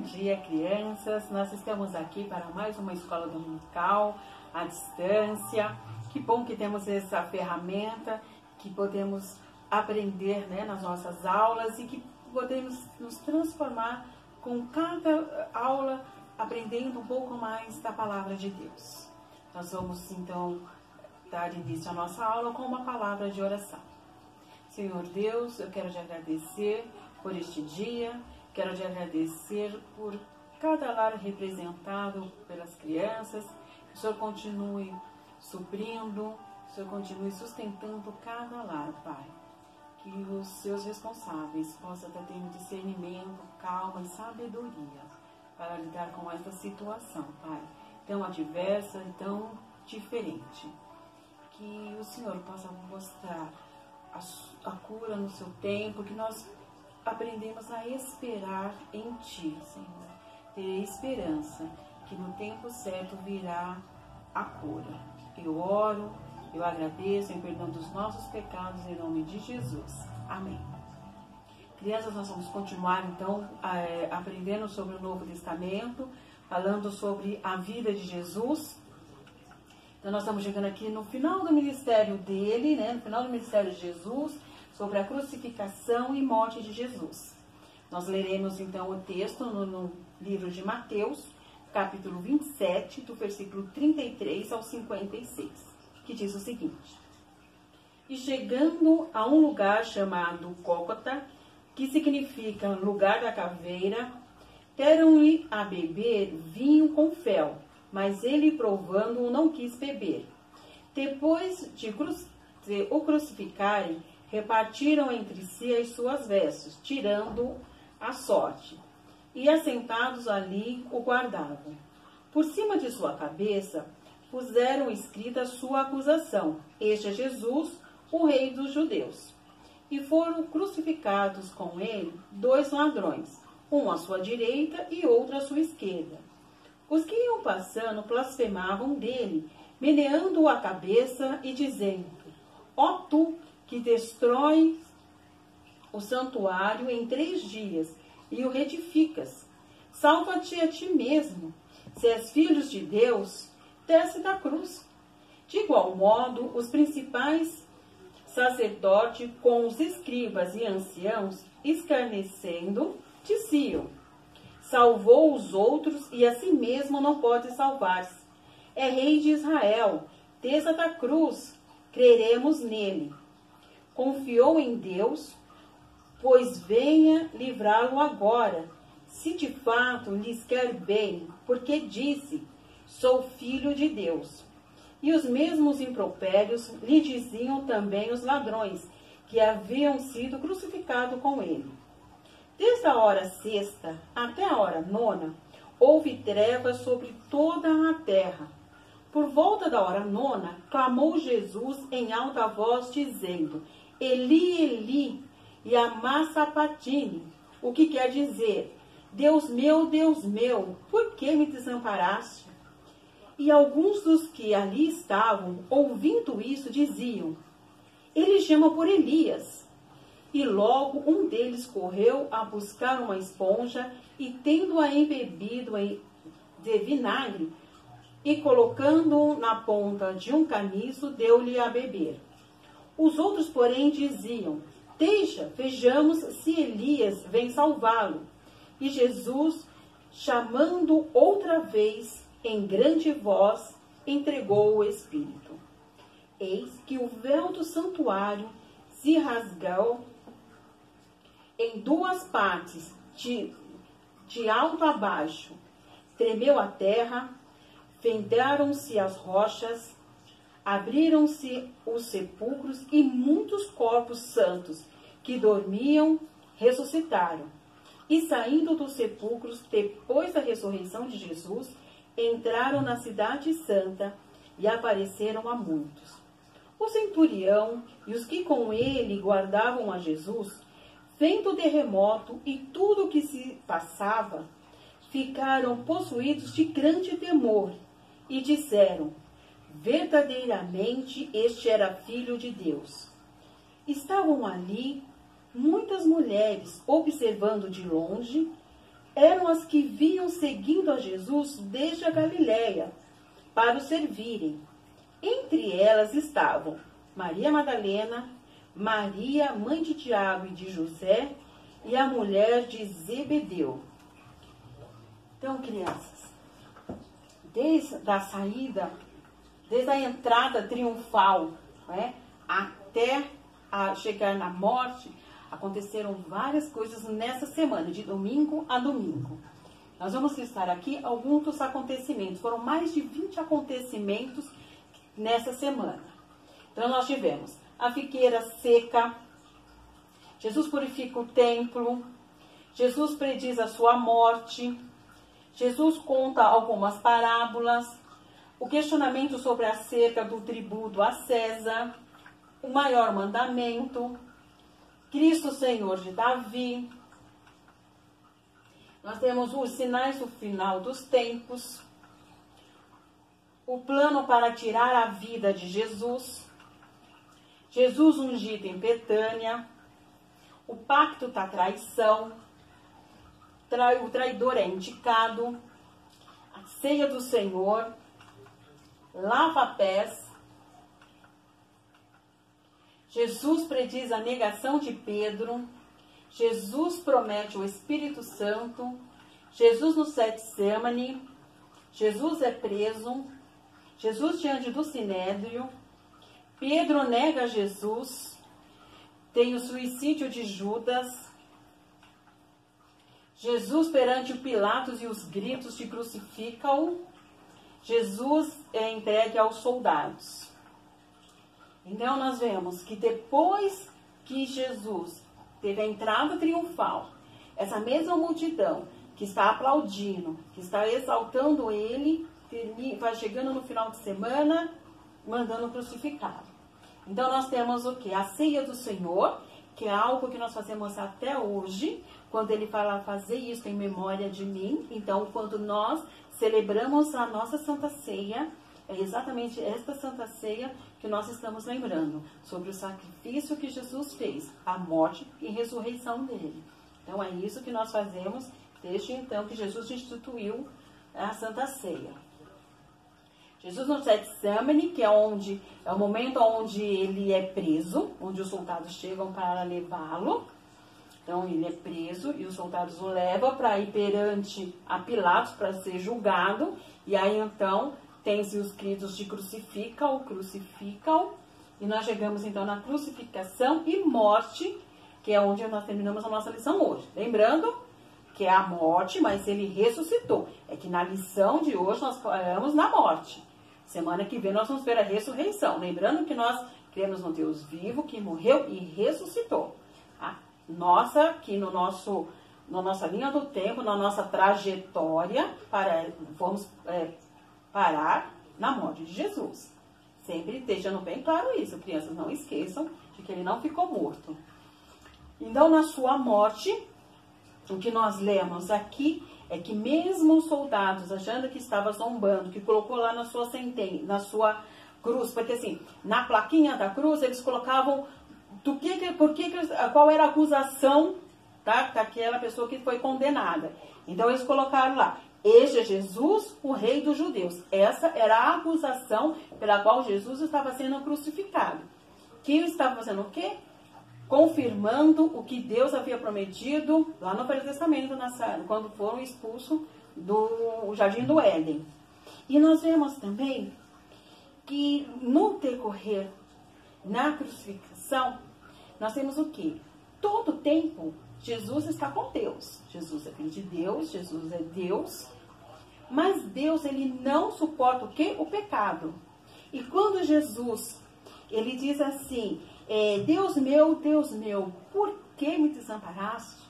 dia, crianças. Nós estamos aqui para mais uma escola dominical à distância. Que bom que temos essa ferramenta, que podemos aprender, né, nas nossas aulas e que podemos nos transformar com cada aula, aprendendo um pouco mais da palavra de Deus. Nós vamos então dar início à nossa aula com uma palavra de oração. Senhor Deus, eu quero te agradecer por este dia, quero te agradecer por cada lar representado pelas crianças, que o Senhor continue suprindo, que o Senhor continue sustentando cada lar, Pai. Que os seus responsáveis possam estar tendo discernimento, calma e sabedoria para lidar com esta situação, Pai, tão adversa e tão diferente. Que o Senhor possa mostrar a cura no seu tempo, que nós aprendemos a esperar em Ti, Senhor. Ter esperança, que no tempo certo virá a cura. Eu oro, eu agradeço em perdão dos nossos pecados, em nome de Jesus. Amém. Crianças, nós vamos continuar então aprendendo sobre o Novo Testamento, falando sobre a vida de Jesus. Então nós estamos chegando aqui no final do ministério dele, né? No final do ministério de Jesus, sobre a crucificação e morte de Jesus. Nós leremos então o texto no livro de Mateus, capítulo 27, do versículo 33 ao 56, que diz o seguinte: E chegando a um lugar chamado Gólgota, que significa lugar da caveira, deram-lhe a beber vinho com fel, mas ele, provando-o, não quis beber. Depois de o crucificarem, repartiram entre si as suas vestes, tirando a sorte, e assentados ali o guardavam. Por cima de sua cabeça puseram escrita a sua acusação: Este é Jesus, o Rei dos Judeus. E foram crucificados com ele 2 ladrões, um à sua direita e outro à sua esquerda. Os que iam passando blasfemavam dele, meneando a cabeça e dizendo: Ó tu, que destróis o santuário em 3 dias e o retificas, salva-te a ti mesmo. Se és filho de Deus, desce da cruz. De igual modo, os principais sacerdotes com os escribas e anciãos, escarnecendo, diziam: Salvou os outros e a si mesmo não pode salvar-se. É rei de Israel, desça da cruz, creremos nele. Confiou em Deus, pois venha livrá-lo agora, se de fato lhes quer bem, porque disse: Sou filho de Deus. E os mesmos impropérios lhe diziam também os ladrões, que haviam sido crucificados com ele. Desde a hora 6ª até a hora 9ª, houve trevas sobre toda a terra. Por volta da hora 9ª, clamou Jesus em alta voz, dizendo: Eli, Eli, lama sabachthani, o que quer dizer: Deus meu, por que me desamparaste? E alguns dos que ali estavam, ouvindo isso, diziam: Ele chama por Elias. E logo um deles correu a buscar uma esponja e, tendo-a embebido de vinagre, e colocando-o na ponta de um caniço, deu-lhe a beber. Os outros, porém, diziam: Deixa, vejamos se Elias vem salvá-lo. E Jesus, chamando outra vez em grande voz, entregou o Espírito. Eis que o véu do santuário se rasgou em 2 partes, de alto a baixo. Tremeu a terra, fenderam-se as rochas, abriram-se os sepulcros e muitos corpos santos que dormiam ressuscitaram. E saindo dos sepulcros, depois da ressurreição de Jesus, entraram na cidade santa e apareceram a muitos. O centurião e os que com ele guardavam a Jesus, vendo o terremoto e tudo o que se passava, ficaram possuídos de grande temor e disseram: Verdadeiramente este era filho de Deus. Estavam ali muitas mulheres observando de longe eram as que vinham seguindo a Jesus desde a Galiléia para o servirem. Entre elas estavam Maria Madalena, Maria, mãe de Tiago e de José, e a mulher de Zebedeu. Então, crianças, desde a saída, desde a entrada triunfal, né, até a chegar na morte, aconteceram várias coisas nessa semana, de domingo a domingo. Nós vamos listar aqui alguns dos acontecimentos. Foram mais de 20 acontecimentos nessa semana. Então, nós tivemos a figueira seca, Jesus purifica o templo, Jesus prediz a sua morte, Jesus conta algumas parábolas, o questionamento sobre a cerca do tributo a César, o maior mandamento, Cristo Senhor de Davi. Nós temos os sinais do final dos tempos, o plano para tirar a vida de Jesus, Jesus ungido em Betânia, o pacto da traição, o traidor é indicado, a ceia do Senhor, lava-pés, Jesus prediz a negação de Pedro, Jesus promete o Espírito Santo, Jesus no Getsemane, Jesus é preso, Jesus diante do Sinédrio, Pedro nega Jesus, tem o suicídio de Judas, Jesus perante o Pilatos e os gritos de crucifica-o, Jesus é entregue aos soldados. Então nós vemos que depois que Jesus teve a entrada triunfal, essa mesma multidão que está aplaudindo, que está exaltando ele, vai chegando no final de semana, mandando crucificá-lo. Então nós temos o quê? A ceia do Senhor, que é algo que nós fazemos até hoje, quando ele fala fazer isso em memória de mim. Então, quando nós celebramos a nossa Santa Ceia, é exatamente esta Santa Ceia que nós estamos lembrando, sobre o sacrifício que Jesus fez, a morte e ressurreição dele. Então, é isso que nós fazemos desde então que Jesus instituiu a Santa Ceia. Jesus no Getsemane, que é o momento onde ele é preso, onde os soldados chegam para levá-lo. Então, ele é preso e os soldados o levam para ir perante a Pilatos para ser julgado. E aí, então, tem-se os gritos de crucifica-o, crucifica-o. E nós chegamos, então, na crucificação e morte, que é onde nós terminamos a nossa lição hoje. Lembrando que é a morte, mas ele ressuscitou. É que na lição de hoje nós paramos na morte. Semana que vem nós vamos ver a ressurreição. Lembrando que nós cremos no Deus vivo, que morreu e ressuscitou. Nossa, que na nossa linha do tempo, na nossa trajetória, vamos parar na morte de Jesus. Sempre deixando bem claro isso, crianças, não esqueçam de que ele não ficou morto. Então, na sua morte, o que nós lemos aqui é que mesmo os soldados, achando que estava zombando, que colocou lá na sua sentença, na sua cruz, porque assim, na plaquinha da cruz, eles colocavam qual era a acusação, tá, daquela pessoa que foi condenada. Então eles colocaram lá, este é Jesus, o rei dos judeus. Essa era a acusação pela qual Jesus estava sendo crucificado. Que estava fazendo o quê? Confirmando o que Deus havia prometido lá no Velho Testamento, quando foram expulsos do Jardim do Éden. E nós vemos também que no decorrer, na crucificação, nós temos o quê? Todo tempo, Jesus está com Deus. Jesus é filho de Deus, Jesus é Deus. Mas Deus, ele não suporta o quê? O pecado. E quando Jesus, ele diz assim, Deus meu, por que me desamparaste?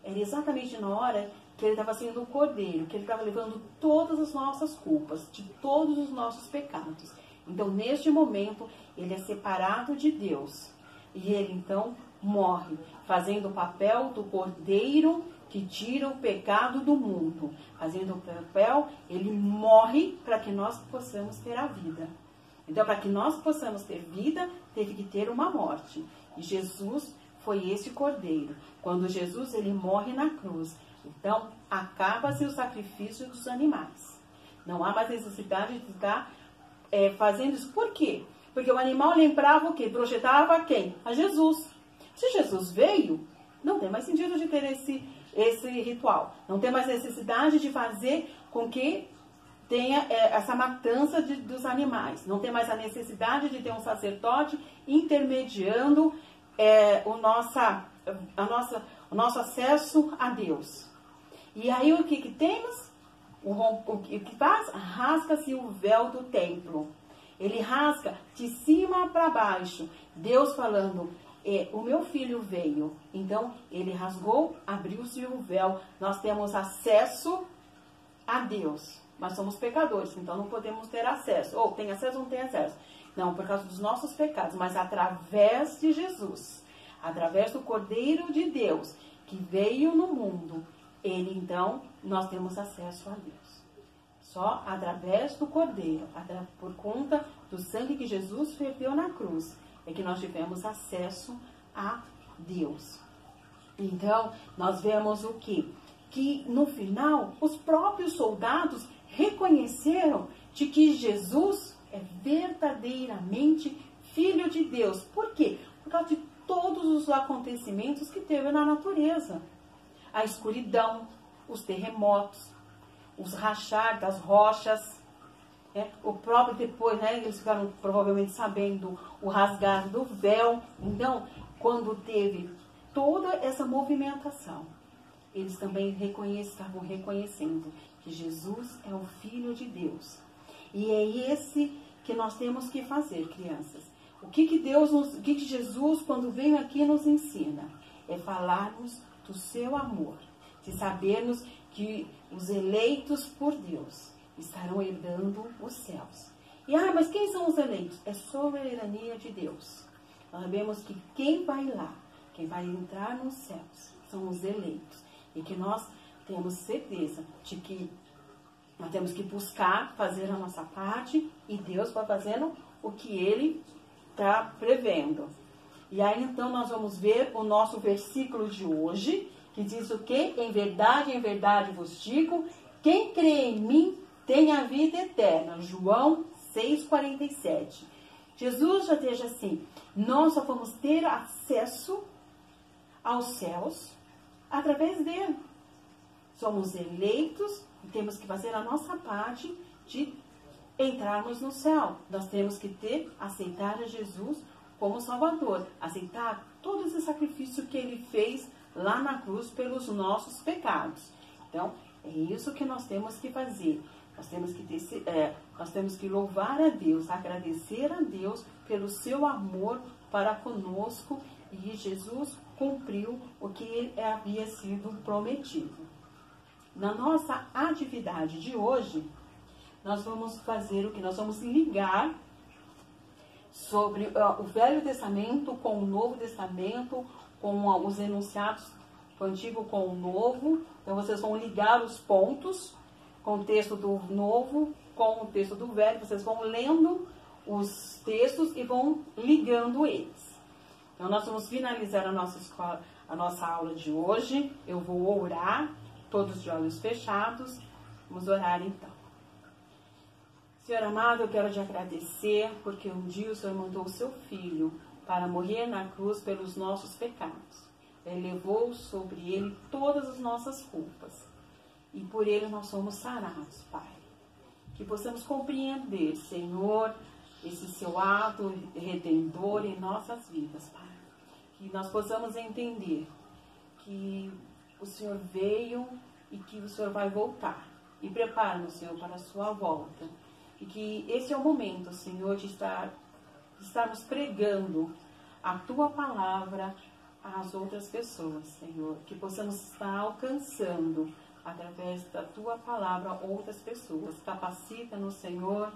Era exatamente na hora que ele estava sendo o cordeiro, que ele estava levando todas as nossas culpas, de todos os nossos pecados. Então, neste momento, ele é separado de Deus. E ele, então, morre, fazendo o papel do cordeiro que tira o pecado do mundo. Fazendo o papel, ele morre para que nós possamos ter a vida. Então, para que nós possamos ter vida, teve que ter uma morte. E Jesus foi esse cordeiro. Quando Jesus ele morre na cruz, Então, acaba-se o sacrifício dos animais. Não há mais necessidade de ficar fazendo isso. Por quê? Porque o animal lembrava o quê? Projetava quem? A Jesus. Se Jesus veio, não tem mais sentido de ter esse ritual. Não tem mais necessidade de fazer com que tenha essa matança dos animais. Não tem mais a necessidade de ter um sacerdote intermediando o nosso acesso a Deus. E aí o que temos? O que faz? Rasga-se o véu do templo. Ele rasga de cima para baixo. Deus falando, o meu filho veio. Então, ele rasgou, abriu-se o véu. Nós temos acesso a Deus. Mas somos pecadores, então não podemos ter acesso. Ou tem acesso ou não tem acesso. Não, por causa dos nossos pecados. Mas através de Jesus, através do Cordeiro de Deus, que veio no mundo, então, nós temos acesso a Deus. Só através do Cordeiro, por conta do sangue que Jesus verteu na cruz, é que nós tivemos acesso a Deus. Então, nós vemos o quê? Que no final, os próprios soldados reconheceram de que Jesus é verdadeiramente Filho de Deus. Por quê? Por causa de todos os acontecimentos que teve na natureza. A escuridão, os terremotos, os rachar das rochas, o próprio depois, eles ficaram provavelmente sabendo o rasgar do véu. Então, quando teve toda essa movimentação, eles também estavam reconhecendo que Jesus é o Filho de Deus. E é esse que nós temos que fazer, crianças. O que Jesus, quando veio aqui, nos ensina? É falarmos do seu amor, de sabermos que os eleitos por Deus estarão herdando os céus. Mas quem são os eleitos? É soberania de Deus. Nós sabemos que quem vai lá, quem vai entrar nos céus, são os eleitos. E que nós temos certeza de que nós temos que buscar fazer a nossa parte e Deus vai fazendo o que Ele está prevendo. E aí então nós vamos ver o nosso versículo de hoje, que diz o quê? Em verdade vos digo, quem crê em mim tem a vida eterna. João 6,47. Jesus já deixa assim, nós só vamos ter acesso aos céus através dele. Somos eleitos e temos que fazer a nossa parte de entrarmos no céu. Nós temos que aceitar a Jesus como Salvador, aceitar todo esse sacrifício que Ele fez lá na cruz pelos nossos pecados. Então, é isso que nós temos que fazer. Nós temos que louvar a Deus, agradecer a Deus pelo seu amor para conosco, e Jesus cumpriu o que havia sido prometido. Na nossa atividade de hoje, nós vamos fazer o que? Nós vamos ligar sobre o Velho Testamento com o Novo Testamento, com os enunciados do Antigo com o Novo. Então, vocês vão ligar os pontos com o texto do Novo, com o texto do Velho. Vocês vão lendo os textos e vão ligando eles. Então, nós vamos finalizar a nossa aula de hoje. Eu vou orar, todos de olhos fechados. Vamos orar então. Senhor amado, eu quero te agradecer porque um dia o Senhor mandou o seu Filho para morrer na cruz pelos nossos pecados. Ele levou sobre ele todas as nossas culpas. E por ele nós somos sarados, Pai. Que possamos compreender, Senhor, esse seu ato redentor em nossas vidas, Pai. Que nós possamos entender que o Senhor veio e que o Senhor vai voltar. E prepara-nos, Senhor, para a sua volta. E que esse é o momento, Senhor, de estarmos pregando a Tua palavra às outras pessoas, Senhor. Que possamos estar alcançando, através da Tua palavra, outras pessoas. Capacita-nos, Senhor,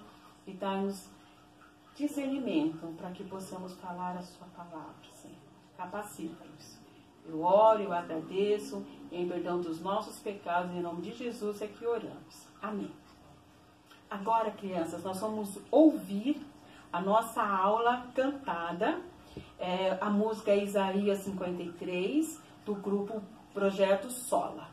e dá-nos discernimento para que possamos falar a Sua palavra, Senhor. Capacita-nos. Eu oro, eu agradeço, em perdão dos nossos pecados, em nome de Jesus é que oramos. Amém. Agora, crianças, nós vamos ouvir a nossa aula cantada. A música é Isaías 53, do grupo Projeto Sola.